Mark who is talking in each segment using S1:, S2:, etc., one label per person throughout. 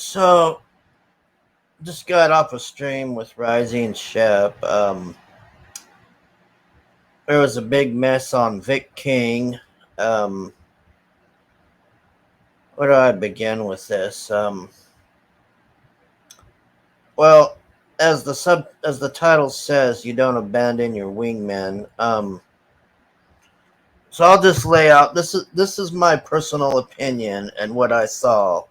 S1: So, just got off a stream with Rising and Shep. There was a big mess on Vic King. Um, where do I begin with this? Well, as the title says, you don't abandon your wingmen. So I'll just lay out. This is my personal opinion and what I saw.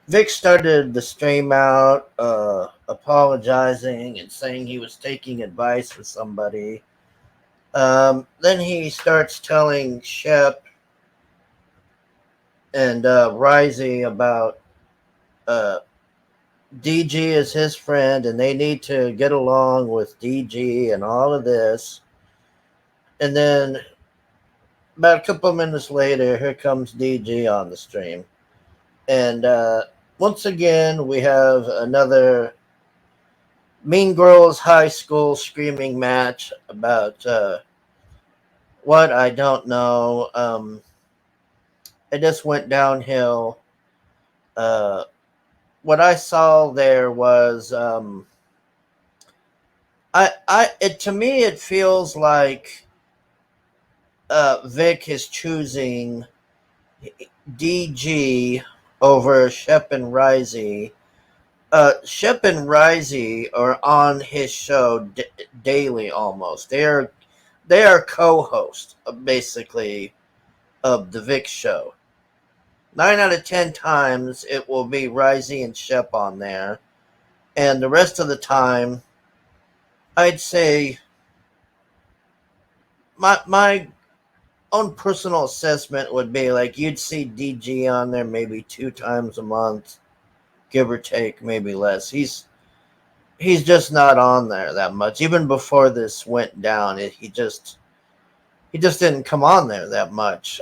S1: Vic started the stream out, apologizing and saying he was taking advice from somebody. Then he starts telling Shep and Risey about uh, DG is his friend and they need to get along with DG and all of this. And then about a couple minutes later, here comes DG on the stream. And once again, we have another Mean Girls High School screaming match about what I don't know. It just went downhill. Uh, what I saw there was it to me it feels like Vic is choosing DG over Shep and Risey. Shep and Risey are on his show daily almost. They are co-hosts basically of the Vic show. 9 out of 10 times it will be Risey and Shep on there, and the rest of the time, I'd say my own personal assessment would be like you'd see DG on there maybe 2 times a month, give or take, maybe less. He's just not on there that much. Even before this went down, he just didn't come on there that much.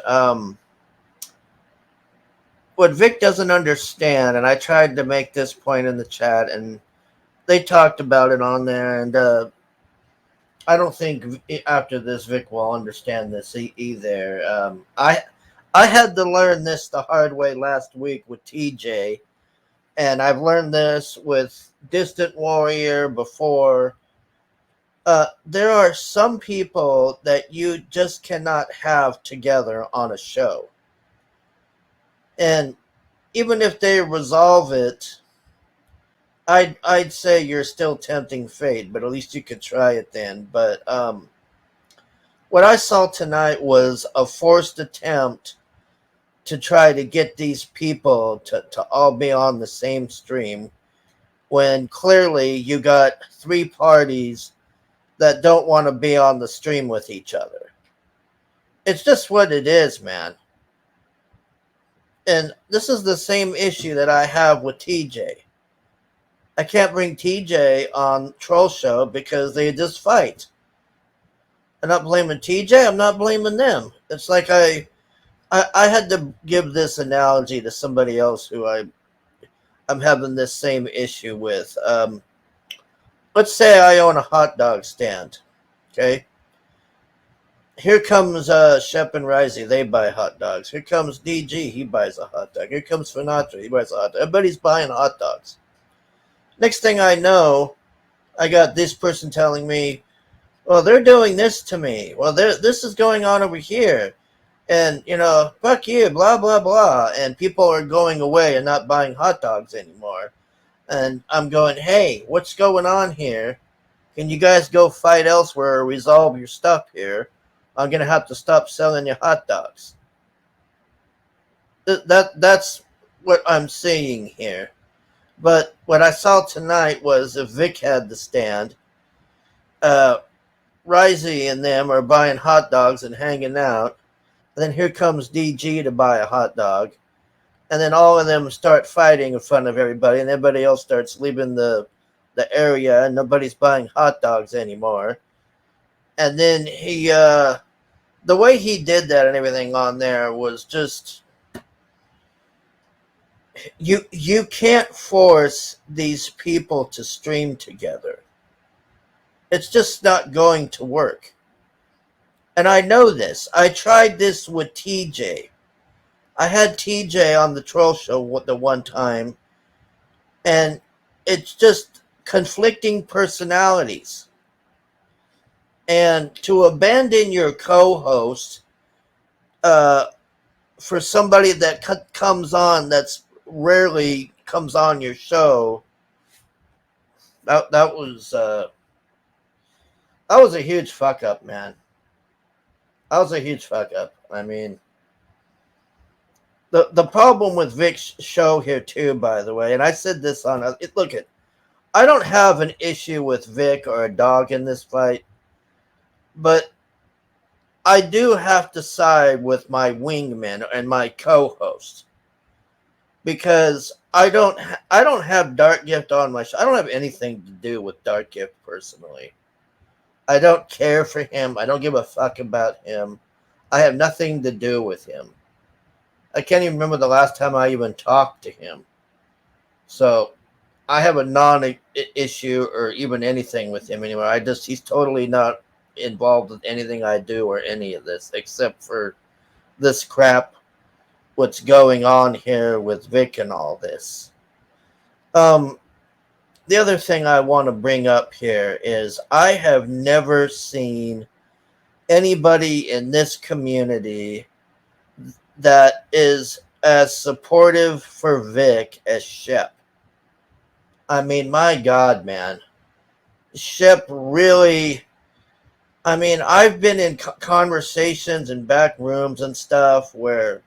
S1: What Vic doesn't understand, and I tried to make this point in the chat, and they talked about it on there, and I don't think after this Vic will understand this either. I had to learn this the hard way last week with TJ, and I've learned this with Distant Warrior before. There are some people that you just cannot have together on a show, and even if they resolve it, I'd say you're still tempting fate, but at least you could try it then. But what I saw tonight was a forced attempt to try to get these people to all be on the same stream when clearly you got three parties that don't want to be on the stream with each other. It's just what it is, man. And this is the same issue that I have with TJ. I can't bring TJ on Troll Show because they just fight. I'm not blaming TJ. I'm not blaming them. It's like I had to give this analogy to somebody else who I'm having this same issue with. Let's say I own a hot dog stand. Okay. Here comes Shep and Risey. They buy hot dogs. Here comes DG. He buys a hot dog. Here comes Finatra. He buys a hot dog. Everybody's buying hot dogs. Next thing I know, I got this person telling me, well, they're doing this to me. Well, this is going on over here. And, fuck you, blah, blah, blah. And people are going away and not buying hot dogs anymore. And I'm going, hey, what's going on here? Can you guys go fight elsewhere or resolve your stuff here? I'm going to have to stop selling you hot dogs. That's what I'm seeing here. But what I saw tonight was if Vic had the stand, Risey and them are buying hot dogs and hanging out. And then here comes DG to buy a hot dog. And then all of them start fighting in front of everybody, and everybody else starts leaving the area, and nobody's buying hot dogs anymore. And then the way he did that and everything on there was just, you can't force these people to stream together. It's just not going to work. And I know this. I tried this with TJ. I had TJ on the troll show the one time, and it's just conflicting personalities. And to abandon your co-host uh, for somebody that comes on that's rarely comes on your show, that was a huge fuck up, man. That was a huge fuck up. I mean, the problem with Vic's show here too, by the way, and I said this on it. Look at, I don't have an issue with Vic or a dog in this fight, but I do have to side with my wingman and my co-host because I don't have Dark Gift on my show. I don't have anything to do with Dark Gift personally. I don't care for him. I don't give a fuck about him. I have nothing to do with him. I can't even remember the last time I even talked to him. So I have a non-issue or even anything with him anymore. He's totally not involved with anything I do or any of this except for this crap, what's going on here with Vic and all this. The other thing I want to bring up here is I have never seen anybody in this community that is as supportive for Vic as Shep. I mean, my God, man. Shep really, I mean, I've been in conversations and back rooms and stuff where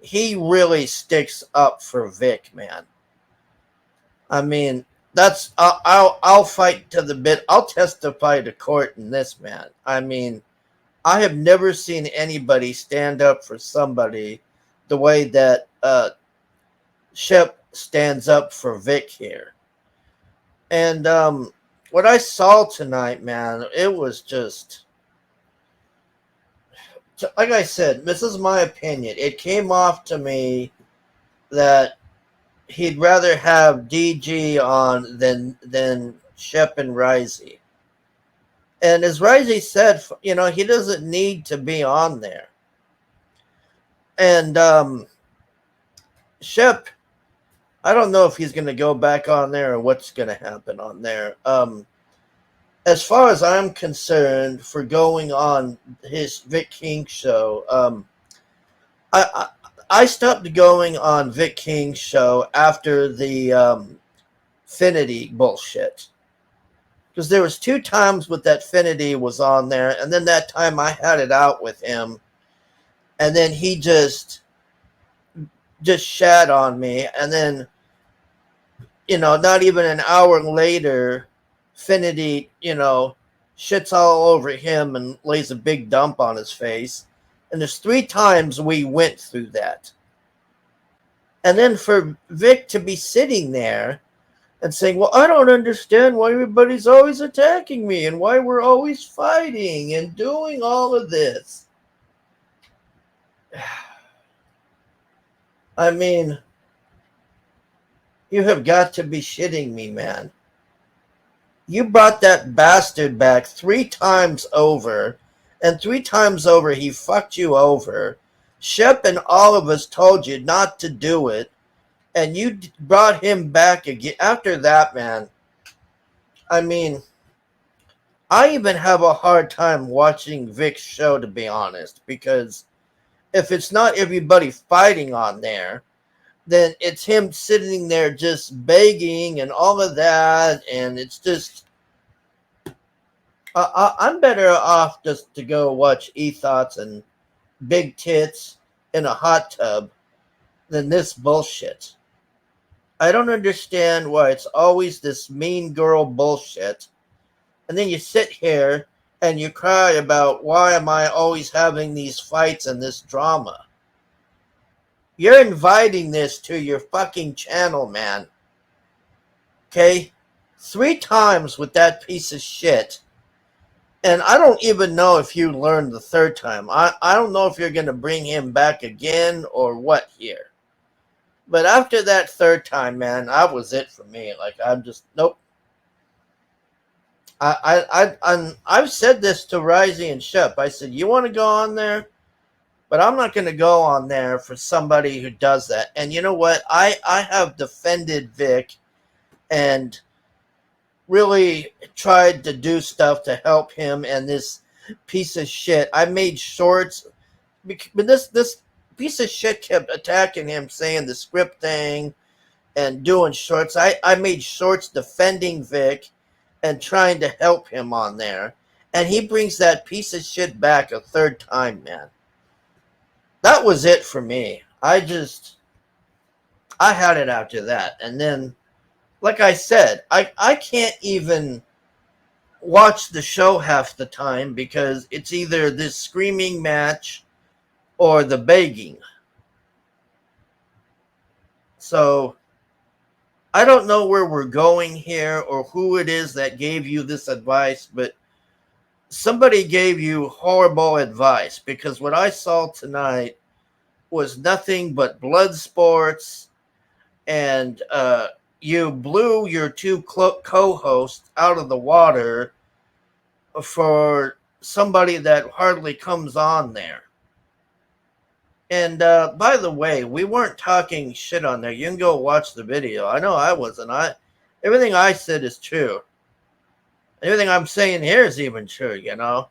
S1: he really sticks up for Vic, man. I mean, I'll fight to the bit. I'll testify to court in this, man. I mean, I have never seen anybody stand up for somebody the way that Shep stands up for Vic here. And what I saw tonight, man, it was just, like I said, this is my opinion. It came off to me that he'd rather have DG on than Shep and Risey. And as Risey said, you know, he doesn't need to be on there. And Shep, I don't know if he's going to go back on there or what's going to happen on there. As far as I'm concerned, for going on his Vic King show, I stopped going on Vic King's show after the Finity bullshit. Because there was 2 times with that Finity was on there, and then that time I had it out with him, and then he just shat on me, and then, you know, not even an hour later, Finity, you know, shits all over him and lays a big dump on his face. And there's 3 times we went through that. And then for Vic to be sitting there and saying, well, I don't understand why everybody's always attacking me and why we're always fighting and doing all of this. I mean, you have got to be shitting me, man. You brought that bastard back 3 times over, and 3 times over he fucked you over. Shep and all of us told you not to do it, and you brought him back again. After that, man, I mean, I even have a hard time watching Vic's show, to be honest, because if it's not everybody fighting on there, then it's him sitting there just begging and all of that, and it's just, I'm better off just to go watch E-Thoughts and Big Tits in a hot tub than this bullshit. I don't understand why it's always this mean girl bullshit. And then you sit here and you cry about why am I always having these fights and this drama. You're inviting this to your fucking channel, man. Okay? 3 times with that piece of shit. And I don't even know if you learned the 3rd time. I don't know if you're going to bring him back again or what here. But after that 3rd time, man, that was it for me. Like, I'm just, nope. I've said this to Risey and Shep. I said, you want to go on there? But I'm not going to go on there for somebody who does that. And you know what? I have defended Vic and really tried to do stuff to help him and this piece of shit. I made shorts, but this piece of shit kept attacking him, saying the script thing and doing shorts. I made shorts defending Vic and trying to help him on there. And he brings that piece of shit back a third time, man. That was it for me. I had it after that. And then, like I said, I can't even watch the show half the time because it's either this screaming match or the begging. So I don't know where we're going here or who it is that gave you this advice, but somebody gave you horrible advice because what I saw tonight was nothing but blood sports, and you blew your two co-hosts out of the water for somebody that hardly comes on there. And by the way, we weren't talking shit on there. You can go watch the video. I know I wasn't. Everything I said is true. Everything I'm saying here is even true. You know,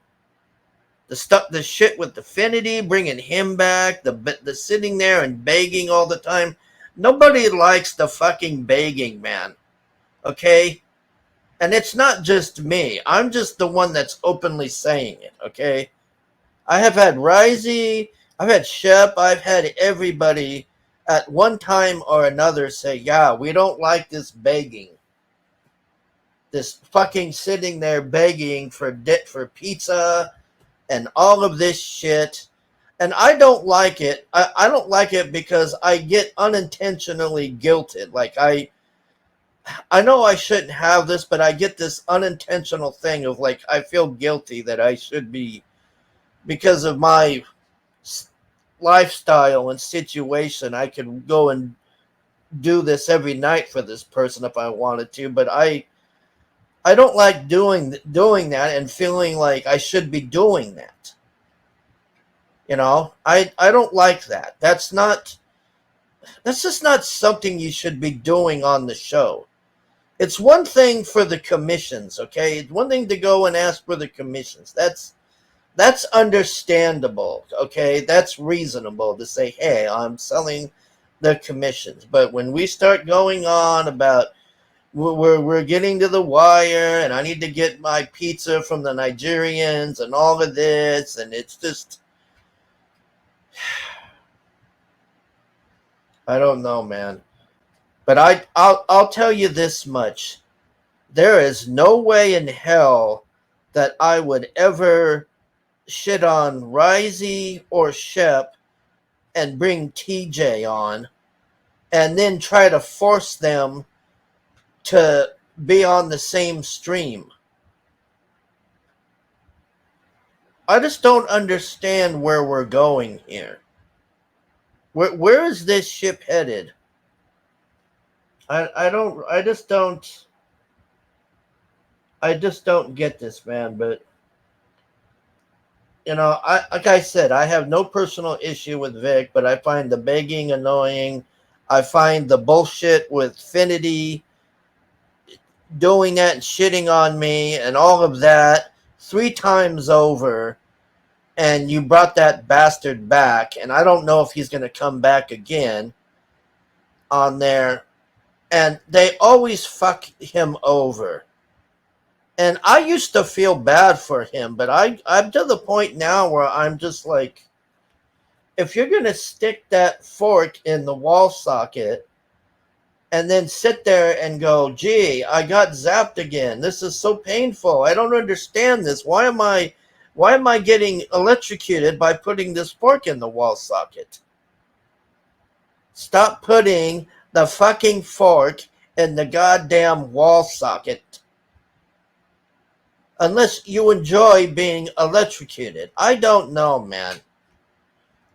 S1: the shit with Affinity, bringing him back, the sitting there and begging all the time. Nobody likes the fucking begging, man. Okay, and it's not just me. I'm just the one that's openly saying it. Okay, I have had Risey, I've had Shep, I've had everybody at one time or another say, yeah, we don't like this begging. This fucking sitting there begging for pizza and all of this shit. And I don't like it. I don't like it because I get unintentionally guilted. Like I know I shouldn't have this, but I get this unintentional thing of like, I feel guilty that I should be, because of my lifestyle and situation, I could go and do this every night for this person if I wanted to, but I don't like doing that and feeling like I should be doing that. You know, I don't like that. That's just not something you should be doing on the show. It's one thing for the commissions, okay? It's one thing to go and ask for the commissions. That's understandable, okay? That's reasonable to say, hey, I'm selling the commissions. But when we start going on about we're getting to the wire and I need to get my pizza from the Nigerians and all of this, and it's just, I don't know, man. But I'll tell you this much. There is no way in hell that I would ever shit on Risey or Shep and bring TJ on and then try to force them to be on the same stream. I just don't understand where we're going here. Where is this ship headed? I just don't get this, man. But you know, like I said, I have no personal issue with Vic, but I find the begging annoying. I find the bullshit with Finity doing that and shitting on me and all of that 3 times over. And you brought that bastard back, and I don't know if he's going to come back again on there. And they always fuck him over. And I used to feel bad for him, but I'm to the point now where I'm just like, if you're going to stick that fork in the wall socket and then sit there and go, gee, I got zapped again. This is so painful. I don't understand this. Why am I getting electrocuted by putting this fork in the wall socket? Stop putting the fucking fork in the goddamn wall socket. Unless you enjoy being electrocuted. I don't know, man.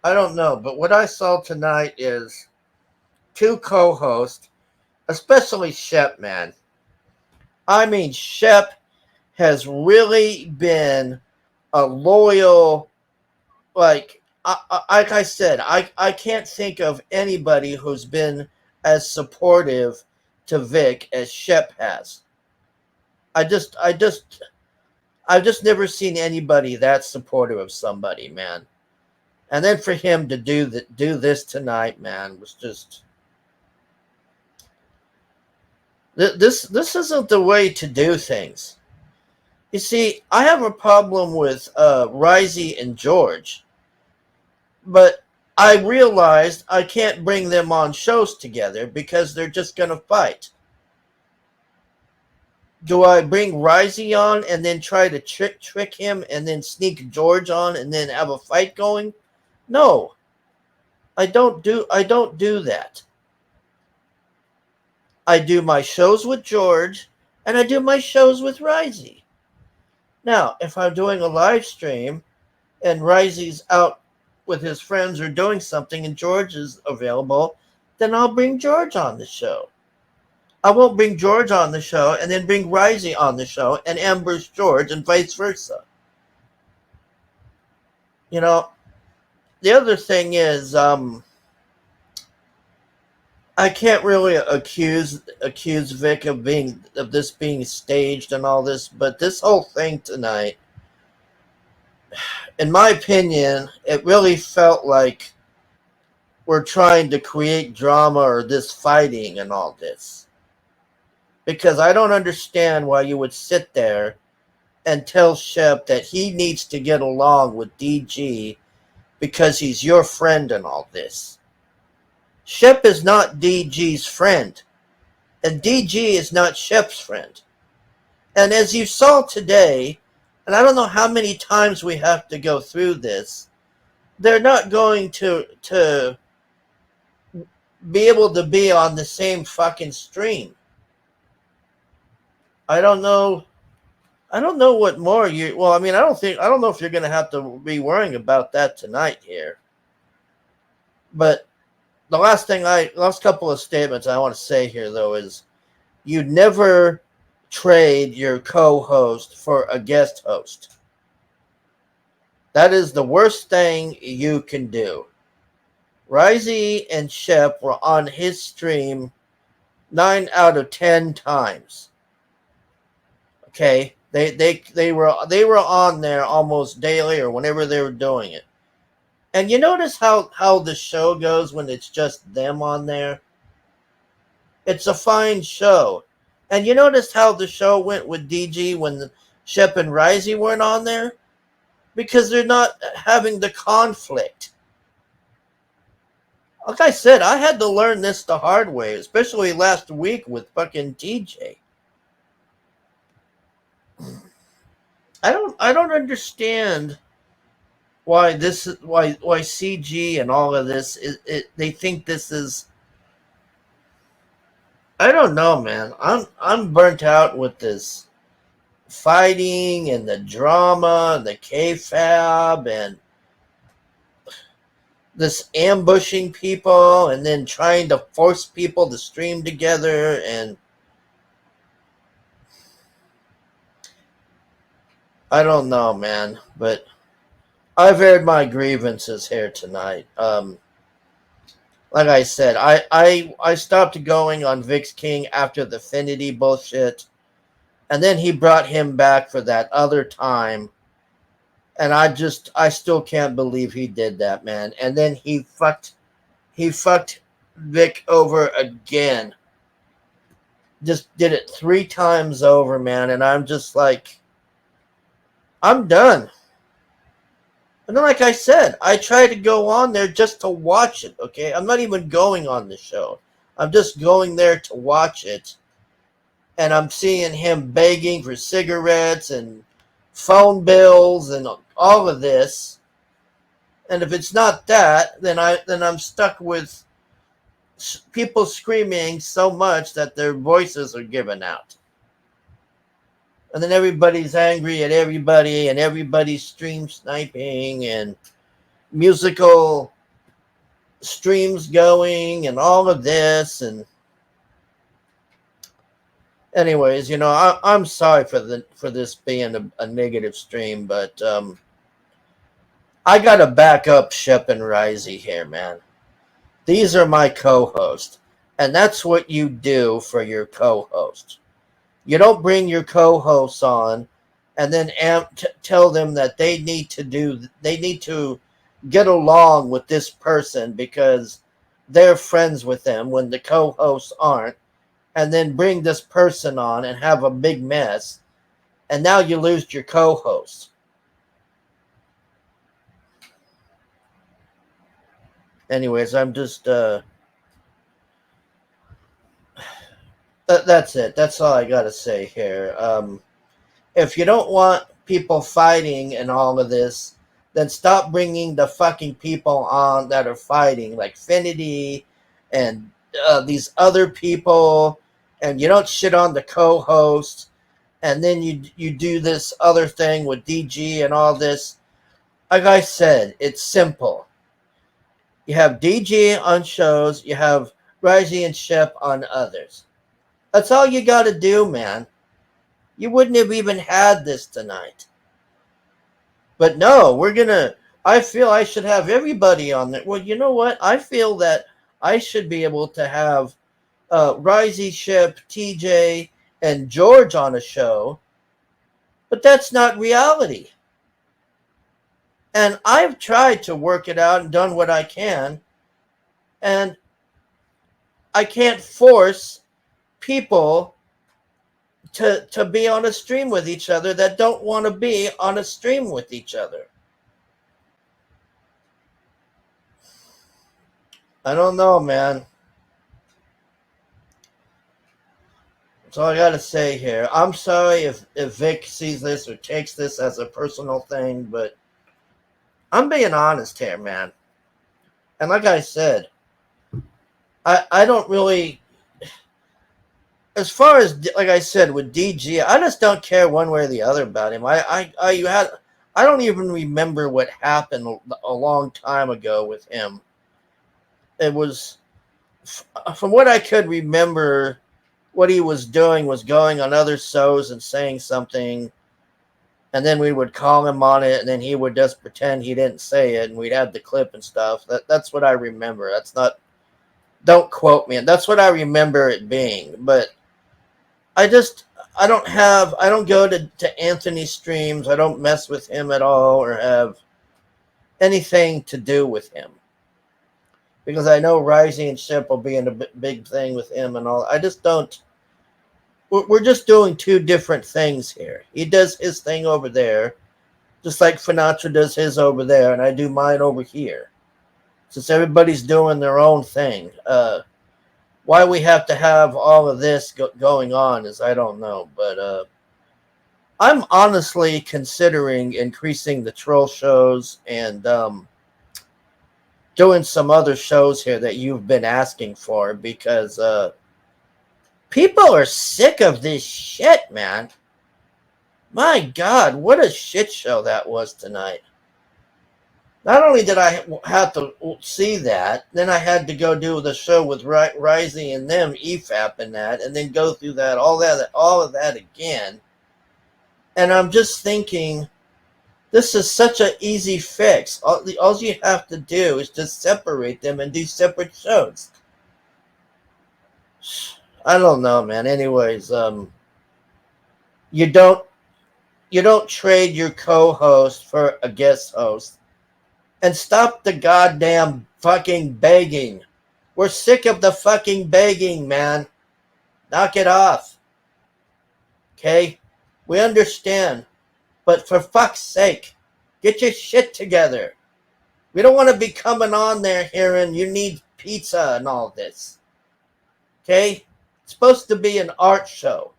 S1: I don't know. But what I saw tonight is 2 co-hosts, especially Shep, man. I mean, Shep has really been a loyal, like, like I said, I can't think of anybody who's been as supportive to Vic as Shep has. I just I just I've just never seen anybody that supportive of somebody, man. And then for him to do this tonight, man, was just this isn't the way to do things. You see, I have a problem with Risey and George, but I realized I can't bring them on shows together because they're just gonna fight. Do I bring Risey on and then try to trick him and then sneak George on and then have a fight going? No, I don't do that. I do my shows with George and I do my shows with Risey. Now, if I'm doing a live stream and Risey's out with his friends or doing something and George is available, then I'll bring George on the show. I won't bring George on the show and then bring Risey on the show and ambush George and vice versa. You know, the other thing is, I can't really accuse Vic of this being staged and all this, but this whole thing tonight, in my opinion, it really felt like we're trying to create drama or this fighting and all this. Because I don't understand why you would sit there and tell Shep that he needs to get along with DG because he's your friend and all this. Shep is not DG's friend, and DG is not Shep's friend. And as you saw today, and I don't know how many times we have to go through this, they're not going to be able to be on the same fucking stream. I don't know. I don't know what more you. Well, I mean, I don't know if you're going to have to be worrying about that tonight here. But the last couple of statements I want to say here though is, you never trade your co-host for a guest host. That is the worst thing you can do. Risey and Shep were on his stream 9 out of 10 times. Okay, they were on there almost daily or whenever they were doing it. And you notice how the show goes when it's just them on there? It's a fine show. And you notice how the show went with DG when Shep and Risey weren't on there? Because they're not having the conflict. Like I said, I had to learn this the hard way, especially last week with fucking TJ. I don't understand why CG and all of this they think this is. I don't know, man. I'm burnt out with this fighting and the drama and the kayfabe and this ambushing people and then trying to force people to stream together. And I don't know, man, but I've aired my grievances here tonight. Like I said, I stopped going on Vix King after the Finity bullshit, and then he brought him back for that other time, and I still can't believe he did that, man. And then he fucked Vic over again. Just did it 3 times over, man, and I'm just like, I'm done. And then, like I said, I try to go on there just to watch it, okay? I'm not even going on the show. I'm just going there to watch it. And I'm seeing him begging for cigarettes and phone bills and all of this. And if it's not that, then I'm stuck with people screaming so much that their voices are given out. And then everybody's angry at everybody, and everybody's stream sniping and musical streams going and all of this. And anyways, I'm sorry for this being a negative stream, but I gotta back up Shep and Risey here, man. These are my co-hosts, and that's what you do for your co-host. You don't bring your co-hosts on and then tell them that they need to get along with this person because they're friends with them when the co-hosts aren't, and then bring this person on and have a big mess, and now you lose your co-host. Anyways, I'm just that's it. That's all I gotta say here. If you don't want people fighting and all of this, then stop bringing the fucking people on that are fighting, like Finity and these other people, and you don't shit on the co-host, and then you do this other thing with DG and all this. Like I said, it's simple. You have DG on shows, you have Risey and Shep on others. That's all you got to do, man. You wouldn't have even had this tonight. But no, we're gonna. I feel I should have everybody on there. Well, you know what? I feel that I should be able to have Risey, Ship, TJ, and George on a show, but that's not reality. And I've tried to work it out and done what I can, and I can't force people to be on a stream with each other that don't want to be on a stream with each other. I don't know, man. That's all I gotta say here. I'm sorry if Vic sees this or takes this as a personal thing, but I'm being honest here, man. And like I said, I don't really, as far as like I said with DG, I just don't care one way or the other about him. I don't even remember what happened a long time ago with him. It was, from what I could remember, what he was doing was going on other shows and saying something, and then we would call him on it, and then he would just pretend he didn't say it, and we'd have the clip and stuff. That's what I remember. That's not, don't quote me. That's what I remember it being. But I just, I don't go to Anthony's streams. I don't mess with him at all or have anything to do with him. Because I know Rising and Ship will be in a big thing with him and all. I just don't. We're just doing two different things here. He does his thing over there, just like Finatra does his over there, and I do mine over here. Since everybody's doing their own thing. Why we have to have all of this going on is I don't know. But I'm honestly considering increasing the troll shows and doing some other shows here that you've been asking for because people are sick of this shit, man. My God, what a shit show that was tonight. Not only did I have to see that, then I had to go do the show with Rising and them, EFAP and that, and then go through all of that again. And I'm just thinking, this is such an easy fix. All you have to do is just separate them and do separate shows. I don't know, man. Anyways, you don't trade your co-host for a guest host. And stop the goddamn fucking begging. We're sick of the fucking begging, man. Knock it off. Okay? We understand. But for fuck's sake, get your shit together. We don't want to be coming on there hearing you need pizza and all this. Okay? It's supposed to be an art show,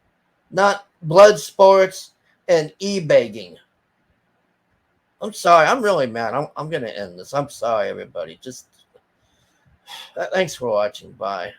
S1: not blood sports and e-begging. I'm sorry. I'm really mad. I'm going to end this. I'm sorry, everybody. Just thanks for watching. Bye.